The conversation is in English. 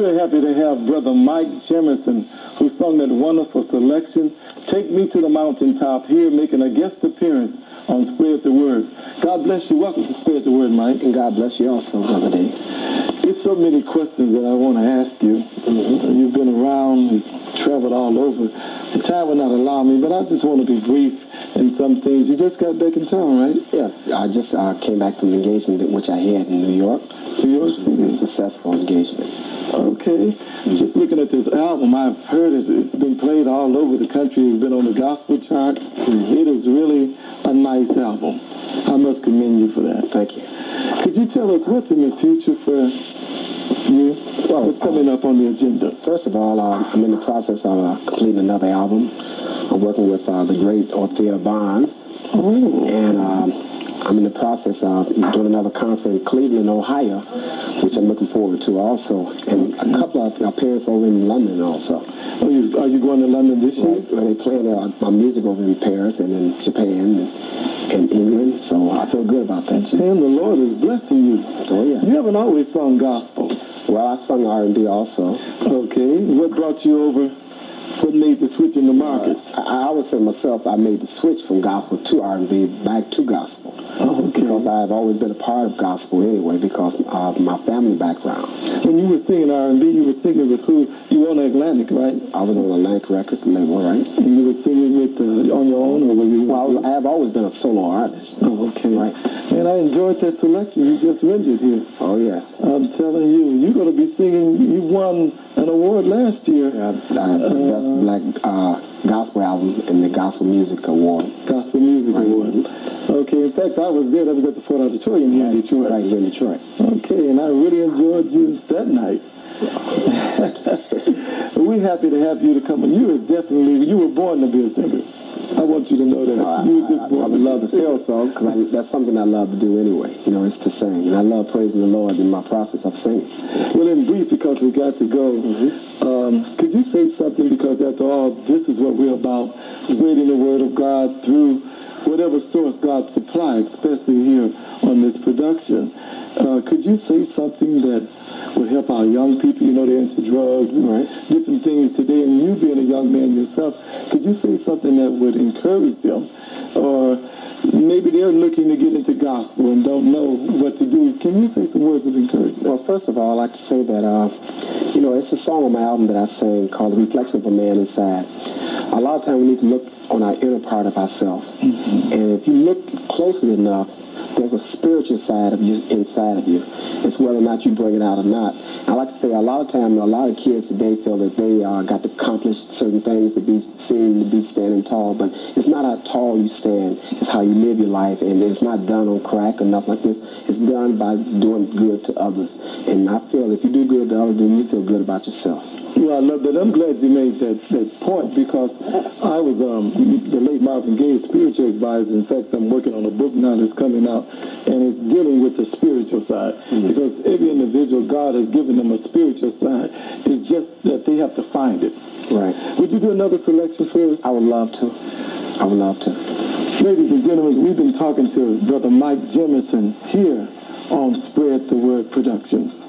we're happy to have Brother Mike Jemison, who sung that wonderful selection, Take Me to the Mountaintop, here making a guest appearance on Spread the Word. God bless you. Welcome to Spread the Word, Mike. And God bless you also, Brother Dave. There's so many questions that I want to ask you. You've been around, traveled all over. The time will not allow me, but I just want to be brief in some things. You just got back in town, right? Yeah, I just came back from an engagement which I had in New York. New York City. A successful engagement. Okay. Just looking at this album, I've heard it. It's been played all over the country. It's been on the gospel charts. It is really a nice album. I must commend you for that. Thank you. Could you tell us what's in the future for you? Well, what's coming up on the agenda? First of all, I'm in the process of completing another album. I'm working with the great Orthea Bonds. Oh. And I'm in the process of doing another concert in Cleveland, Ohio, which I'm looking forward to also. And a couple of appearances over in London also. Oh, are you going to London this year? Well, they play my music over in Paris and in Japan and England, so I feel good about that. And the Lord is blessing you. Oh, yeah. You haven't always sung gospel. Well, I sung R&B also. Okay. What brought you over? What made the switch in the markets? I always say myself, I made the switch from gospel to R&B back to gospel. Oh, okay. Because I've always been a part of gospel anyway, because of my family background. When you were singing R&B, you were singing with who? You were on Atlantic, right? I was on Atlantic Records label, right? And you were singing with on your own, or were you? Well, I have always been a solo artist. Oh, okay. Right. And I enjoyed that selection you just rendered here. Oh, yes. I'm telling you, you're going to be singing. You won an award last year. Yeah, the best black gospel album in the Gospel Music Award. Gospel Music Award. Okay, in fact, I was there. That was at the Ford Auditorium here in Detroit. Right here in Detroit. Okay, and I really enjoyed you that night. We're happy to have you to come. And you were born to be a singer. I want you to know that. You were just born. I would love to feel so, because that's something I love to do anyway. You know, it's to sing. And I love praising the Lord in my process of singing. Well, in brief, because we got to go, could you say something? Because after all, this is what we're about, spreading the word of God through whatever source God supplied, especially here on this production. Could you say something that would help our young people? You know, they're into drugs and different things today. And you being a young man yourself, could you say something that would encourage them? Or maybe they're looking to get into gospel and don't know what to do. Can you say some words of encouragement? Well, first of all, I'd like to say that, it's a song on my album that I sang called The Reflection of a Man Inside. A lot of times we need to look on our inner part of ourselves. And if you look closely enough, there's a spiritual side of you inside of you. It's whether or not you bring it out or not. I like to say a lot of times, a lot of kids today feel that they got to accomplish certain things to be seen to be standing tall, but it's not how tall you stand. It's how you live your life, and it's not done on crack or nothing like this. It's done by doing good to others. And I feel if you do good to others, then you feel good about yourself. Well, I love that. I'm glad you made that point, because I was the late Marvin Gaye's spiritual advisor. In fact, I'm working on a book now that's coming out, and it's dealing with the spiritual side. Because every individual, God has given them a spiritual side. It's just that they have to find it. Right. Would you do another selection for us? I would love to. I would love to. Ladies and gentlemen, we've been talking to Brother Mike Jemison here on Spread the Word Productions.